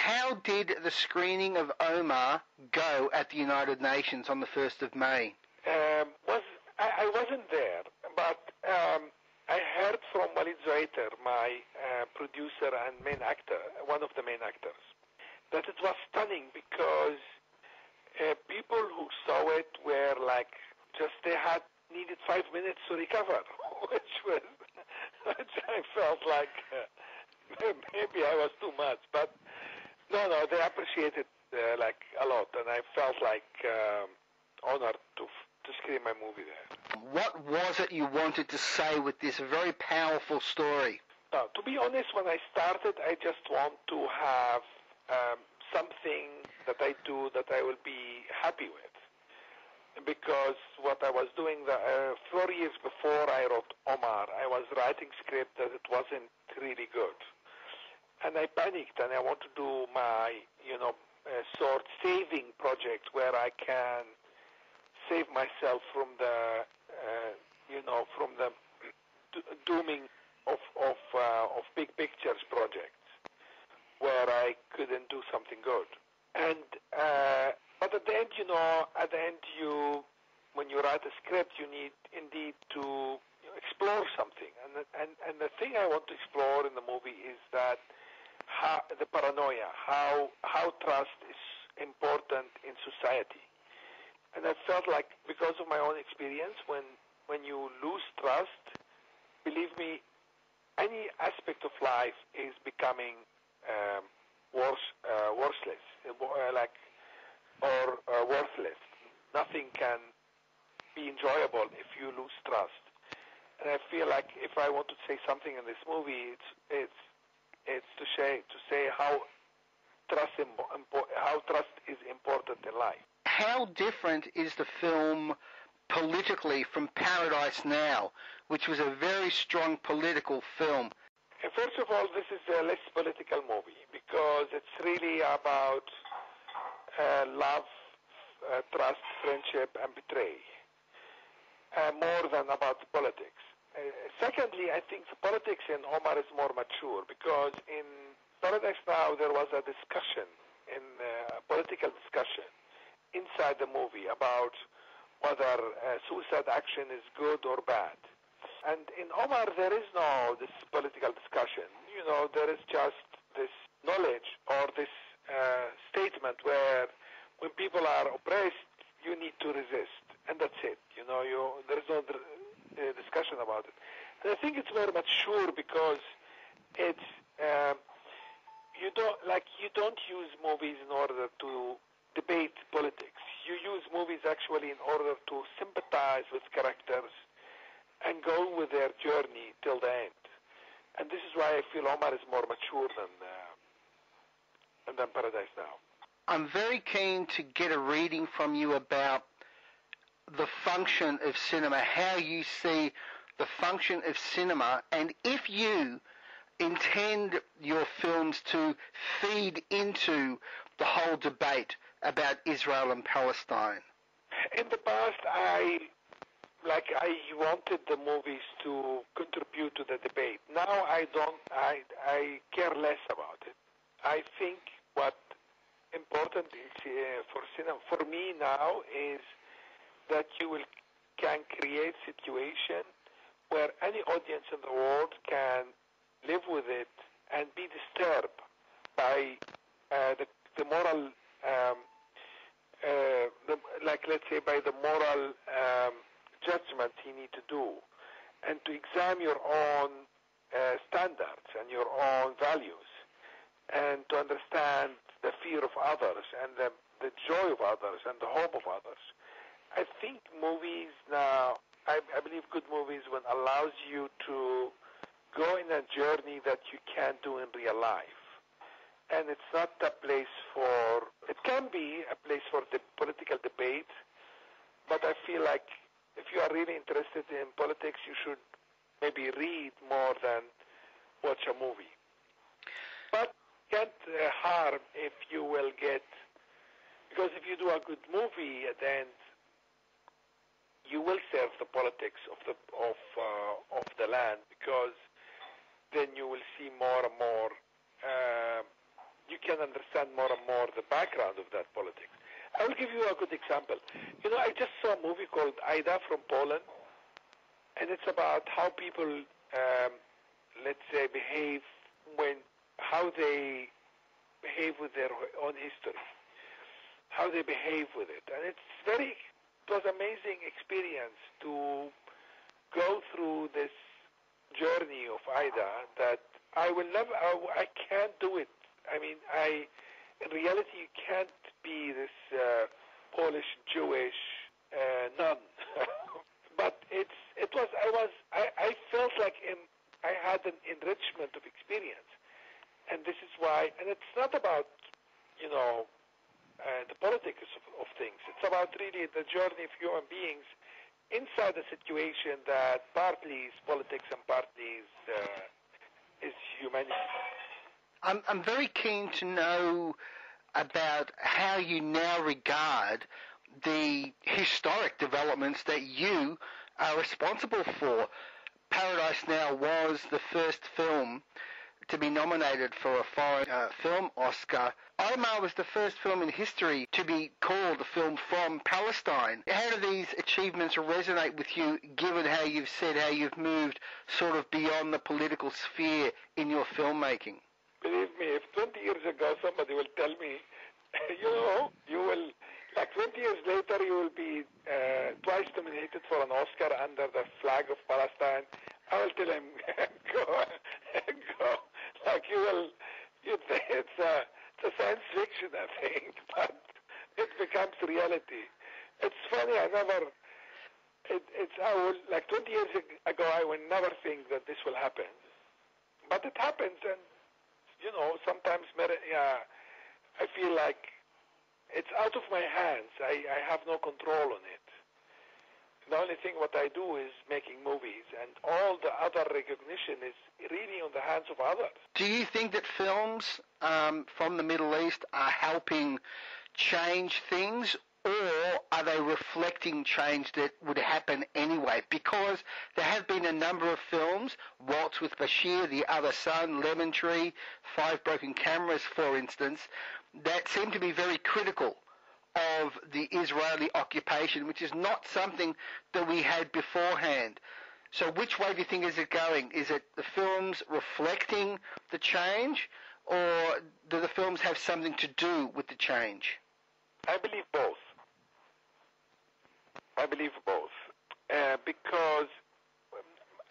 How did the screening of Omar go at the United Nations on the 1st of May? I wasn't there, but I heard from Walid Zoaiter, my producer and main actor, one of the main actors, that it was stunning because people who saw it were like, they had needed 5 minutes to recover, which I felt like maybe I was too much, but no, they appreciated like a lot, and I felt like honored to screen my movie there. What was it you wanted to say with this very powerful story? Now, to be honest, when I started, I just want to have something that I do that I will be happy with. Because what I was doing 4 years before I wrote Omar, I was writing script that it wasn't really good. And I panicked, and I want to do my, sort saving project where I can save myself from the, from the dooming of big pictures projects where I couldn't do something good. And but at the end, when you write a script, you need indeed to explore something. And the thing I want to explore in the movie is that the paranoia, how trust is important in society. And I felt like, because of my own experience, when you lose trust, believe me, any aspect of life is becoming worthless, worthless. Nothing can be enjoyable if you lose trust. And I feel like if I want to say something in this movie, it's to say how trust is important in life. How different is the film politically from Paradise Now, which was a very strong political film? First of all, this is a less political movie because it's really about love, trust, friendship, and betray, more than about the politics. Secondly, I think the politics in Omar is more mature because in Paradise Now there was a discussion, a political discussion inside the movie about whether suicide action is good or bad. And in Omar there is no this political discussion. There is just this knowledge or this statement where when people are oppressed, you need to resist, and that's it. There is no discussion about it. And I think it's very mature because it's you don't use movies in order to debate politics. You use movies actually in order to sympathize with characters and go with their journey till the end. And this is why I feel Omar is more mature than Paradise Now. I'm very keen to get a reading from you about the function of cinema, how you see the function of cinema, and if you intend your films to feed into the whole debate about Israel and Palestine. In the past, I wanted the movies to contribute to the debate. Now I don't. I care less about it. I think what important is for cinema for me now is that you can create situation where any audience in the world can live with it and be disturbed by the moral, let's say, by the moral judgment you need to do, and to examine your own standards and your own values, and to understand the fear of others and the joy of others and the hope of others. I think movies now, I believe good movies will allows you to go in a journey that you can't do in real life. And it's not a place it can be a place for the political debate, but I feel like if you are really interested in politics, you should maybe read more than watch a movie. But can't harm if you will get, because if you do a good movie at the end, you will serve the politics of the land, because then you will see more and more you can understand more and more the background of that politics. I will give you a good example. I just saw a movie called Aida from Poland, and it's about how people, let's say, how they behave with their own history, how they behave with it. And it was amazing experience to go through this journey of Aida that I can't do it. I mean, in reality, you can't be this Polish Jewish nun. But I felt like I had an enrichment of experience, and this is why. And it's not about the politics of things. It's about really the journey of human beings inside a situation that partly is politics and partly is humanity. I'm very keen to know about how you now regard the historic developments that you are responsible for. Paradise Now was the first film to be nominated for a foreign film Oscar. Omar was the first film in history to be called a film from Palestine. How do these achievements resonate with you, given how you've said how you've moved sort of beyond the political sphere in your filmmaking? Believe me, if 20 years ago somebody will tell me, you will, like 20 years later, you will be twice nominated for an Oscar under the flag of Palestine, I will tell him, go. Like it's a science fiction, I think, but it becomes reality. It's funny, like 20 years ago, I would never think that this will happen. But it happens, and sometimes I feel like it's out of my hands. I have no control on it. The only thing what I do is making movies, and all the other recognition is really on the hands of others. Do you think that films from the Middle East are helping change things, or are they reflecting change that would happen anyway? Because there have been a number of films, Waltz with Bashir, The Other Son, Lemon Tree, Five Broken Cameras, for instance, that seem to be very critical of the Israeli occupation, which is not something that we had beforehand. So which way do you think is it going? Is it the films reflecting the change, or do the films have something to do with the change? I believe both. Because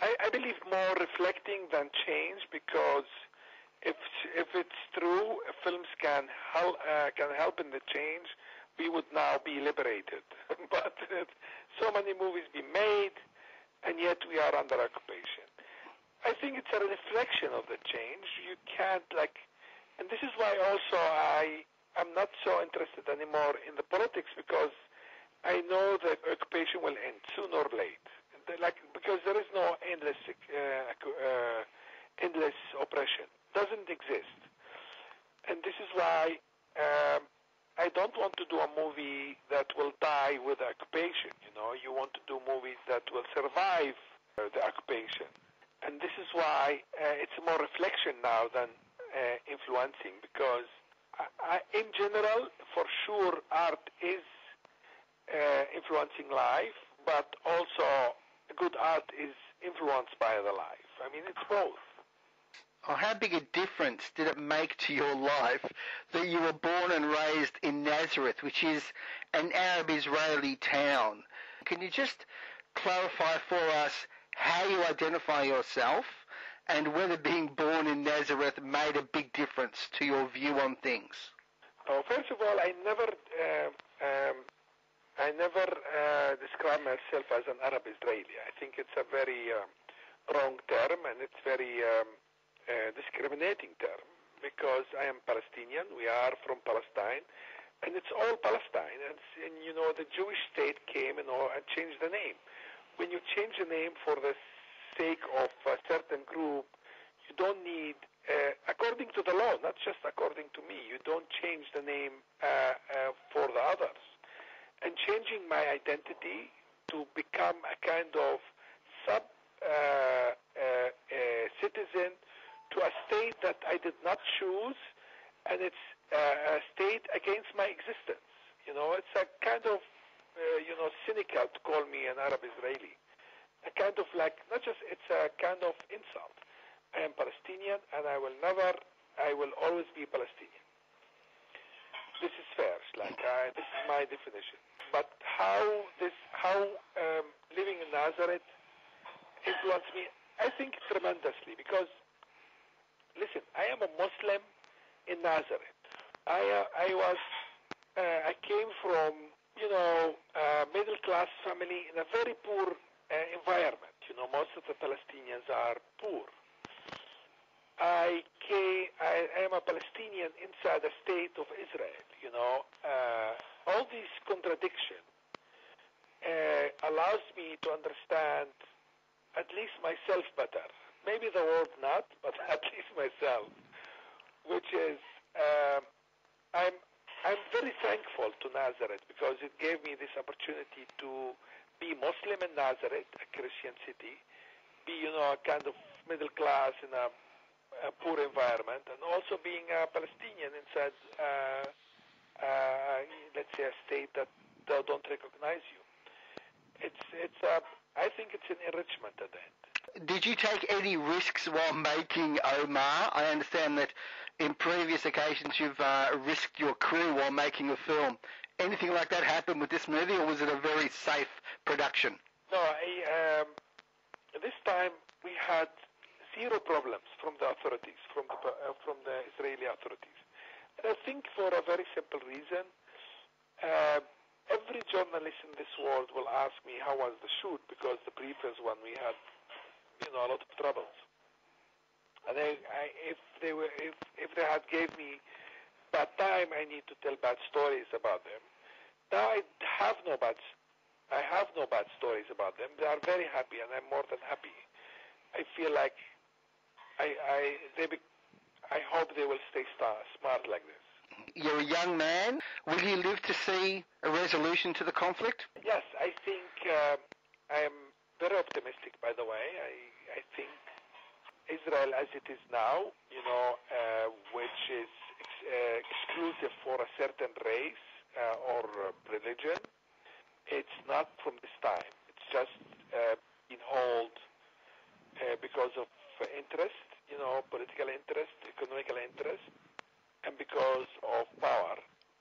I believe more reflecting than change, because if it's true, films can help in the change, we would now be liberated. But so many movies being made, and yet we are under occupation. I think it's a reflection of the change. You can't and this is why also I'm not so interested anymore in the politics, because I know that occupation will end sooner or late. Because there is no endless oppression. Doesn't exist. And this is why I don't want to do a movie that will die with the occupation. You want to do movies that will survive the occupation. And this is why it's more reflection now than influencing, because in general, for sure, art is influencing life, but also good art is influenced by the life. I mean, it's both. Oh, how big a difference did it make to your life that you were born and raised in Nazareth, which is an Arab-Israeli town? Can you just clarify for us how you identify yourself and whether being born in Nazareth made a big difference to your view on things? Oh, first of all, I never describe myself as an Arab Israeli. I think it's a very wrong term, and it's very discriminating term, because I am Palestinian. We are from Palestine, and it's all Palestine. And the Jewish state came and changed the name. When you change the name for the sake of a certain group, you don't need, according to the law, not just according to me, you don't change the name for the others. And changing my identity to become a kind of citizen to a state that I did not choose, and it's a state against my existence. You know, it's a kind of, cynical to call me an Arab Israeli. A kind of like, not just, it's a kind of insult. I am Palestinian, and I will always be Palestinian. This is fair, this is my definition. But how living in Nazareth influenced me, I think tremendously, because, listen, I am a Muslim in Nazareth. I came from, a middle-class family in a very poor environment. Most of the Palestinians are poor. I am a Palestinian inside the state of Israel. All these contradictions allows me to understand at least myself better. Maybe the world not, but at least myself. Which is, I'm very thankful to Nazareth because it gave me this opportunity to be Muslim in Nazareth, a Christian city, be, a kind of middle class in a poor environment, and also being a Palestinian inside, let's say, a state that don't recognize you. I think it's an enrichment at the end. Did you take any risks while making Omar? I understand that in previous occasions you've risked your crew while making a film. Anything like that happen with this movie, or was it a very safe production? No, this time we had zero problems from the authorities, from the Israeli authorities. And I think for a very simple reason. Every journalist in this world will ask me how was the shoot, because the previous one we had, a lot of troubles. And if they had gave me bad time, I need to tell bad stories about them. Now I have no bad stories about them. They are very happy, and I'm more than happy. I feel like I hope they will stay smart like this. You're a young man. Will you live to see a resolution to the conflict? Yes, I think I am very optimistic, by the way. I think Israel as it is now, which is exclusive for a certain race or religion, it's not from this time. It's just been held because of interest, political interest, economical interest, and because of power.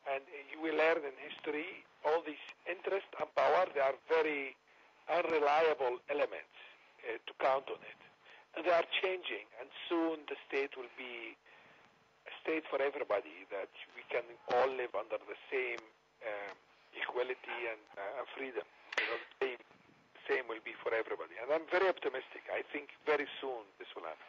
And we learn in history all these interest and power, they are very unreliable elements to count on it. And they are changing, and soon the state will be a state for everybody, that we can all live under the same equality and freedom. The same will be for everybody. And I'm very optimistic. I think very soon this will happen.